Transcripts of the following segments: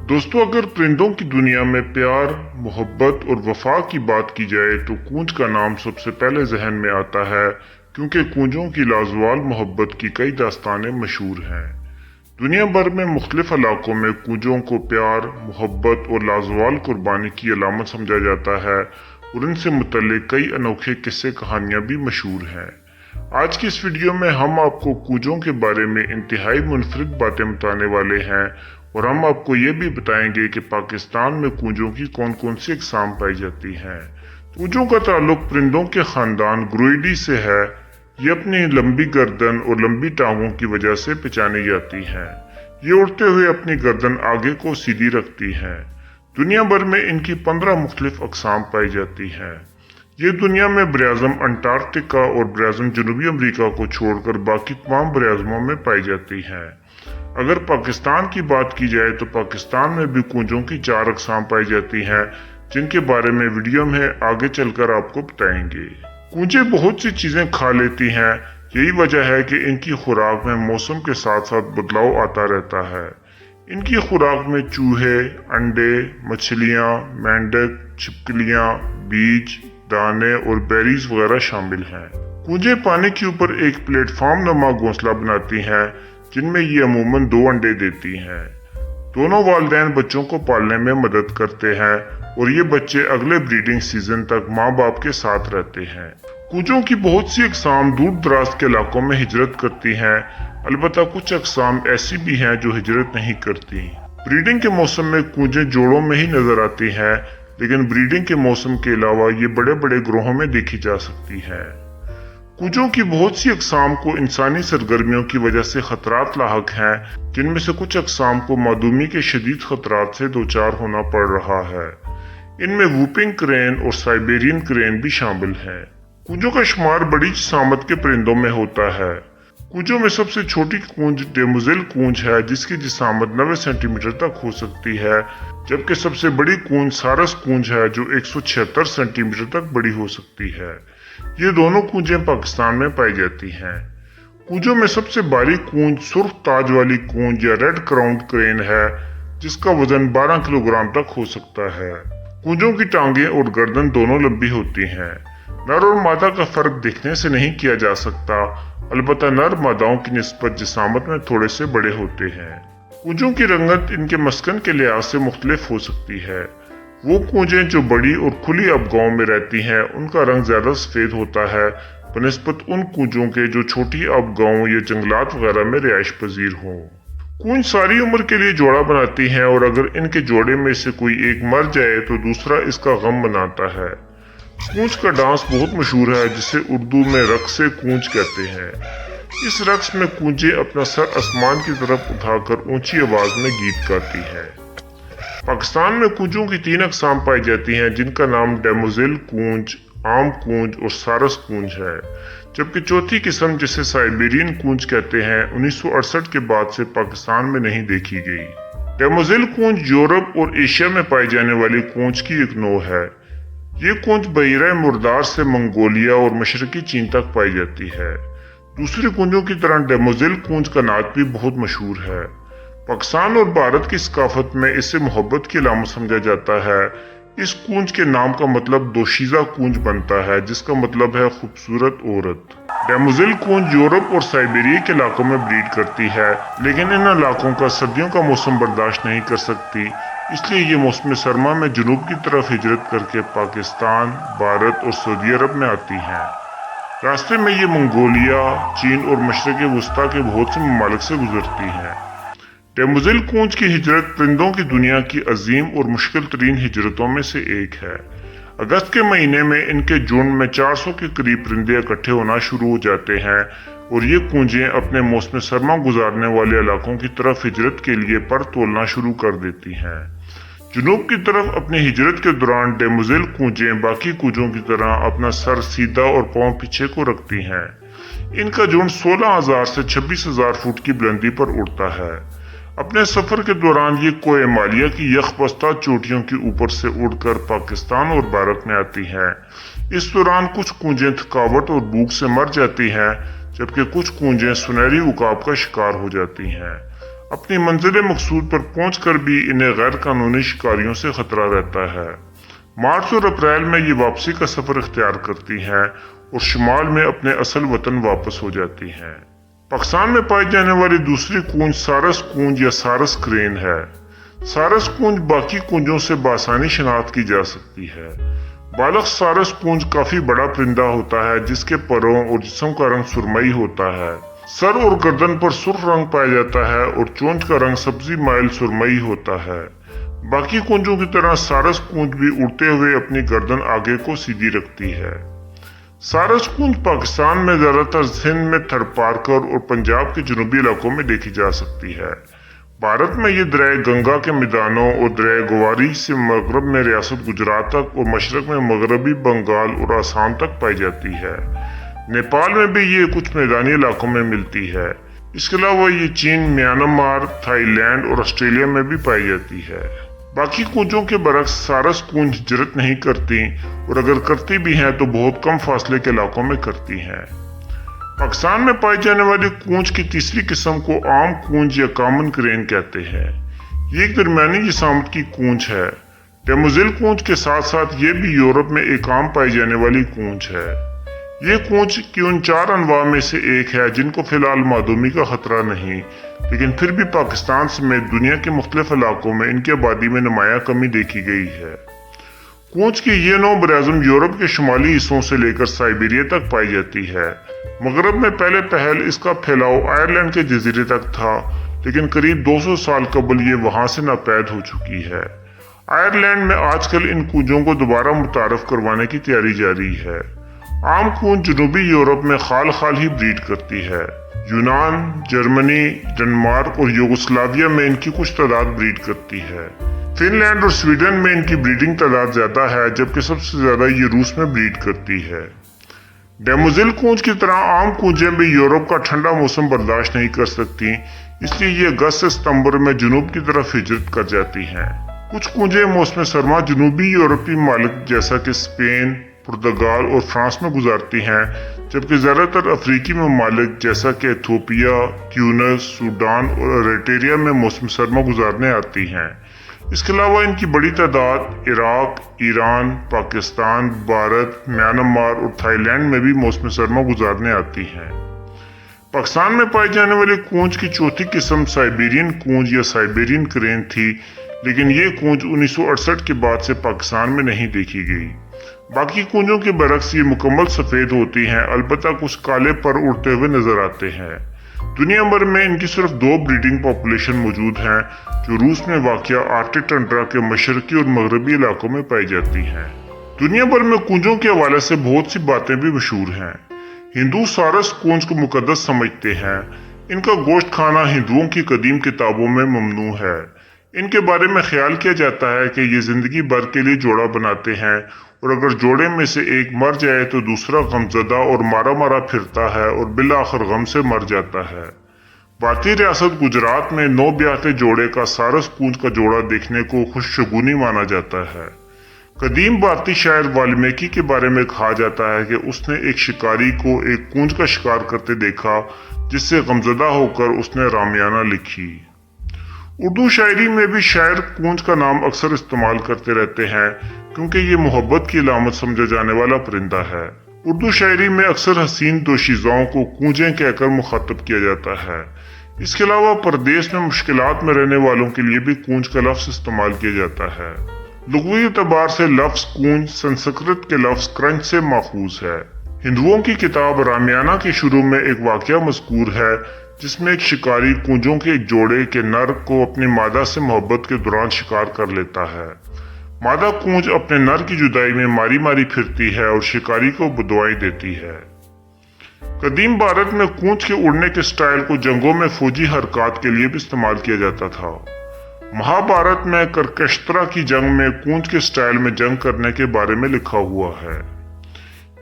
दोस्तों, अगर परिंदों की दुनिया में प्यार, मोहब्बत और वफा की बात की जाए तो कूंज का नाम सबसे पहले जहन में आता है, क्योंकि कूंजों की लाजवाल मोहब्बत की कई दास्तानें मशहूर हैं। दुनिया भर में मुख्तलिफ इलाकों में कूंजों को प्यार, मोहब्बत और लाजवाल कुर्बानी की अलामत समझा जाता है और इनसे मुतल्लिक कई अनोखे किस्से कहानियां भी मशहूर हैं। आज की इस वीडियो में हम आपको कूंजों के बारे में इंतहाई मुनफरिद बातें बताने वाले हैं और हम आपको ये भी बताएंगे कि पाकिस्तान में कूंजों की कौन कौन सी अक़साम पाई जाती हैं। कूंजों का ताल्लुक परिंदों के खानदान ग्रुइडी से है। ये अपनी लंबी गर्दन और लंबी टांगों की वजह से पहचानी जाती हैं। ये उड़ते हुए अपनी गर्दन आगे को सीधी रखती हैं। दुनिया भर में इनकी 15 मुख्तलिफ अक़साम पाई जाती हैं। ये दुनिया में बराज़म अंटार्कटिका और बराज़म जनूबी अमेरिका को छोड़कर बाकी तमाम बराज़मों में पाई जाती हैं। अगर पाकिस्तान की बात की जाए तो पाकिस्तान में भी कूंजों की 4 अक़साम पाई जाती हैं, जिनके बारे में वीडियो में आगे चलकर आपको बताएंगे। कूंजें बहुत सी चीज़ें खा लेती हैं। यही वजह है कि इनकी खुराक में मौसम के साथ साथ बदलाव आता रहता है। इनकी खुराक में चूहे, अंडे, मछलियाँ, मेंढक, छिपकलियाँ, बीज, दाने और बेरीज वगैरह शामिल हैं। कूंजें पानी के ऊपर एक प्लेटफॉर्म नुमा घोंसला बनाती हैं, जिनमें ये अमूमन 2 अंडे देती हैं। दोनों वालिदैन बच्चों को पालने में मदद करते हैं और ये बच्चे अगले ब्रीडिंग सीजन तक माँ बाप के साथ रहते हैं। कूंजों की बहुत सी अक़साम दूर दराज के इलाकों में हिजरत करती हैं, अलबत्ता कुछ अक़साम ऐसी भी हैं जो हिजरत नहीं करती। ब्रीडिंग के मौसम में कूंजें जोड़ों में ही नजर आती हैं, लेकिन ब्रीडिंग के मौसम के अलावा ये बड़े बड़े ग्रोहों में देखी जा सकती है। कूंजों की बहुत सी अक़साम को इंसानी सरगर्मियों की वजह से खतरात लाहक हैं, जिनमें से कुछ अक़साम को मादूमी के शदीद खतरात से दो चार होना पड़ रहा है। इनमें वूपिंग क्रेन और साइबेरियन क्रेन भी शामिल हैं। कूंजों का शुमार बड़ी जिसामत के परिंदों में होता है। कूंजों में सबसे छोटी कूंज डेमोज़ेल कूंज है, जिसकी जिसामत 90 सेंटीमीटर तक हो सकती है, जबकि सबसे बड़ी कूंज सारस कूंज है जो 176 सेंटीमीटर तक बड़ी हो सकती है। ये दोनों कूंजें पाकिस्तान में पाई जाती हैं। कूंजों में सबसे बारीक कूंज सुर्ख ताज वाली कूंज या रेड क्राउन क्रेन है, जिसका वजन 12 किलोग्राम तक हो सकता है। कूंजों की टांगें और गर्दन दोनों लंबी होती हैं। नर और मादा का फर्क देखने से नहीं किया जा सकता, अलबत्ता नर मादाओं की निस्बत जिसामत में थोड़े से बड़े होते हैं। कूंजों की रंगत इनके मस्कन के लिहाज से मुख्तलिफ हो सकती है। वो कूंजें जो बड़ी और खुली आबगाहों में रहती हैं, उनका रंग ज्यादा सफेद होता है बनिस्बत उन कूंजों के जो छोटी आबगाहों या जंगलात वगैरह में रिहाइश पजीर हों। कूंज सारी उम्र के लिए जोड़ा बनाती हैं और अगर इनके जोड़े में से कोई एक मर जाए तो दूसरा इसका गम मनाता है। कूंज का डांस बहुत मशहूर है, जिसे उर्दू में रक्स कूंज कहते हैं। इस रक्स में कूंजें अपना सर आसमान की तरफ उठाकर ऊंची आवाज में गीत गाती हैं। पाकिस्तान में कूंजों की 3 अक़साम पाई जाती हैं, जिनका नाम डेमोज़ेल कूंज, आम कूंज और सारस कूंज है, जबकि चौथी किस्म जिसे साइबेरियन कूंज कहते हैं 1968 के बाद से पाकिस्तान में नहीं देखी गई। डेमोज़ेल कूंज यूरोप और एशिया में पाई जाने वाली कूंज की एक नौ है। ये कूंज बहिरा मुर्दार से मंगोलिया और मशरकी चीन तक पाई जाती है। दूसरी कूंजों की तरह डेमोज़ेल कूंज का नाच भी बहुत मशहूर है। पाकिस्तान और भारत की सकाफत में इसे मोहब्बत की अलामत समझा जाता है। इस कूंज के नाम का मतलब दोशीज़ा कूंज बनता है, जिसका मतलब है खूबसूरत औरत। डेमोज़ेल कूंज यूरोप और साइबेरिया के इलाकों में ब्रीड करती है, लेकिन इन इलाकों का सर्दियों का मौसम बर्दाश्त नहीं कर सकती, इसलिए ये मौसम सरमा में जुनूब की तरफ हिजरत करके पाकिस्तान, भारत और सऊदी अरब में आती हैं। रास्ते में ये मंगोलिया, चीन और मशरक़ वस्ता के बहुत से ममालिक से गुजरती हैं। डेमोज़ेल कूंज की हिजरत परिंदों की दुनिया की अजीम और मुश्किल तरीन हिजरतों में से एक है। अगस्त के महीने में इनके झुंड में 400 के करीब परिंदे इकट्ठे होना शुरू हो जाते हैं और ये कूंजें अपने मौसम सरमा गुजारने वाले इलाकों की तरफ हिजरत के लिए पर तोलना शुरू कर देती हैं। जुनूब की तरफ अपनी हिजरत के दौरान डेमोज़ेल कूंजें बाकी कूंजों की तरह अपना सर सीधा और पांव पीछे को रखती हैं। इनका झुंड 16,000 से 26,000 फुट की बुलंदी पर उड़ता है। अपने सफर के दौरान ये कोह मालिया की यखबस्ता चोटियों के ऊपर से उड़कर पाकिस्तान और भारत में आती हैं। इस दौरान कुछ कूंजें थकावट और भूख से मर जाती हैं, जबकि कुछ कूंजें सुनहरी उकाब का शिकार हो जाती हैं। अपनी मंजिल मकसूद पर पहुंच कर भी इन्हें गैर कानूनी शिकारियों से खतरा रहता है। मार्च और अप्रैल में ये वापसी का सफर इख्तियार करती हैं और शुमाल में अपने असल वतन वापस हो जाती हैं। पाकिस्तान में पाई जाने वाली दूसरी कूंज सारस कूंज या सारस क्रेन है। सारस कूंज बाकी कूंजों से बासानी शिनाख्त की जा सकती है। बालग सारस कूंज काफी बड़ा परिंदा होता है जिसके परों और जिस्म का रंग सुरमई होता है। सर और गर्दन पर सुर्ख रंग पाया जाता है और चोंच का रंग सब्जी माइल सुरमई होता है। बाकी कूंजों की तरह सारस कूंज भी उड़ते हुए अपनी गर्दन आगे को सीधी रखती है। सारस कूंज पाकिस्तान में ज्यादातर सिंध में थरपारकर और पंजाब के जनूबी इलाकों में देखी जा सकती है। भारत में ये दरिया गंगा के मैदानों और दरिया गोवारी से मगरब में रियासत गुजरात तक और मशरक में मगरबी बंगाल और आसाम तक पाई जाती है। नेपाल में भी ये कुछ मैदानी इलाकों में मिलती है। इसके अलावा ये चीन, म्यांमार, थाईलैंड और ऑस्ट्रेलिया में भी पाई जाती है। बाकी कूंजों के बरक्स सारस कूंज हिजरत नहीं करती और अगर करती भी हैं तो बहुत कम फासले के इलाकों में करती हैं। पाकिस्तान में पाई जाने वाली कूंज की तीसरी किस्म को आम कूंज या कॉमन क्रेन कहते हैं। ये एक दरमियानी जिसामत की कूंज है। डेमोजिल कूंज के साथ साथ ये भी यूरोप में एक आम पाई जाने वाली कूंज है। ये कूंज की उन 4 अनवा में से एक है जिनको फिलहाल मादूमी का खतरा नहीं, लेकिन फिर भी पाकिस्तान समेत दुनिया के मुख्तलिफ इलाकों में इनकी आबादी में नुमाया कमी देखी गई है। कूंज की ये नौ बराज़म यूरोप के शुमाली हिस्सों से लेकर साइबेरिया तक पाई जाती है। मगरब में पहले पहल इसका फैलाव आयरलैंड के जजीरे तक था, लेकिन करीब 200 साल कबल ये वहां से नापैद हो चुकी है। आयरलैंड में आजकल इन कूंजों को दोबारा मुतारफ करवाने की तैयारी जारी है। आम कूंज जनूबी यूरोप में खाल खाल ही ब्रीड करती है। यूनान, जर्मनी, डेनमार्क और यूगोस्लाविया में इनकी कुछ तादाद ब्रीड करती है। फिनलैंड और स्वीडन में इनकी ब्रीडिंग तादाद ज्यादा है, जबकि सबसे ज्यादा ये रूस में ब्रीड करती है। डेमोजिल कूंज की तरह आम कूंजें भी यूरोप का ठंडा मौसम बर्दाश्त नहीं कर सकती, इसलिए ये अगस्त से सितंबर में जनूब की तरफ हिजरत कर जाती हैं। कुछ कूंजें मौसम सरमा जनूबी यूरोपीय ममालिक जैसा कि स्पेन, पुर्तगाल और फ्रांस में गुजारती हैं, जबकि ज्यादातर अफ्रीकी ममालिक जैसा कि इथियोपिया, ट्यूनिस, सूडान और एरिट्रिया में मौसम सरमा गुजारने आती हैं। इसके अलावा इनकी बड़ी तादाद Iraq, Iran, Pakistan, Bharat, Myanmar और थाईलैंड में भी मौसम सरमा गुजारने आती हैं। पाकिस्तान में पाई जाने वाली कूंज की चौथी किस्म साइबेरियन कूंज या साइबेरियन क्रेन थी, लेकिन ये कूंज 1968 के बाद से पाकिस्तान में नहीं देखी गई। बाकी कूंजों के बरक्स ये मुकम्मल सफेद होती हैं, अलबत्ता कुछ काले पर उड़ते हुए नजर आते हैं। दुनिया भर में इनकी सिर्फ 2 ब्रीडिंग पॉपुलेशन मौजूद हैं, जो रूस में वाक़या आर्कटिक टंड्रा के मशरकी और मगरबी इलाकों में पाई जाती हैं। दुनिया भर में कूंजों के हवाले से बहुत सी बातें भी मशहूर हैं। हिंदू सारस कूंज को मुकद्दस समझते हैं। इनका गोश्त खाना हिंदुओं की कदीम किताबों में ममनू है। इनके बारे में ख्याल किया जाता है कि ये जिंदगी भर के लिए जोड़ा बनाते हैं और अगर जोड़े में से एक मर जाए तो दूसरा गमजदा और मारा मारा फिरता है और बिलाखिर गम से मर जाता है। भारतीय रियासत गुजरात में 9 ब्याहते जोड़े का सारस कूंज का जोड़ा देखने को खुशशगुनी माना जाता है। कदीम भारतीय शायर वाल्मीकि के बारे में कहा जाता है कि उसने एक शिकारी को एक कूंज का शिकार करते देखा, जिससे गमजदा होकर उसने रामायण लिखी। उर्दू शायरी में भी शायर कूंज का नाम अक्सर इस्तेमाल करते रहते हैं, क्योंकि ये मोहब्बत की अलामत समझा जाने वाला परिंदा है। उर्दू शायरी में अक्सर हसीन दोशीज़ाओं को कूंजें कहकर मुखातब किया जाता है। इसके अलावा परदेश में मुश्किलात में रहने वालों के लिए भी कूंज का लफ्ज इस्तेमाल किया जाता है। लुग़वी एतबार से लफ्ज कूंज संस्कृत के लफ्ज क्रंच से माखूज है। हिंदुओं की किताब रामायण के शुरू में एक वाकया मज़कूर है, जिसमें एक शिकारी कूंजों के एक जोड़े के नर को अपनी मादा से मोहब्बत के दौरान शिकार कर लेता है। मादा कूंज अपने नर की जुदाई में मारी मारी फिरती है और शिकारी को बदुआएं देती है। कदीम भारत में कूंज के उड़ने के स्टाइल को जंगों में फौजी हरकत के लिए भी इस्तेमाल किया जाता था। महाभारत में करकशत्रा की जंग में कूंज के स्टाइल में जंग करने के बारे में लिखा हुआ है।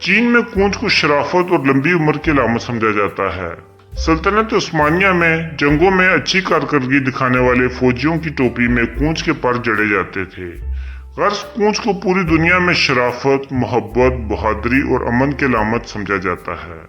चीन में कूंज को शराफत और लंबी उम्र की अलामत समझा जाता है। सल्तनत उस्मानिया में जंगों में अच्छी कारकर्दगी दिखाने वाले फौजियों की टोपी में कूंज के पर जड़े जाते थे। गर्ज कूंज को पूरी दुनिया में शराफत, मोहब्बत, बहादुरी और अमन की अलामत समझा जाता है।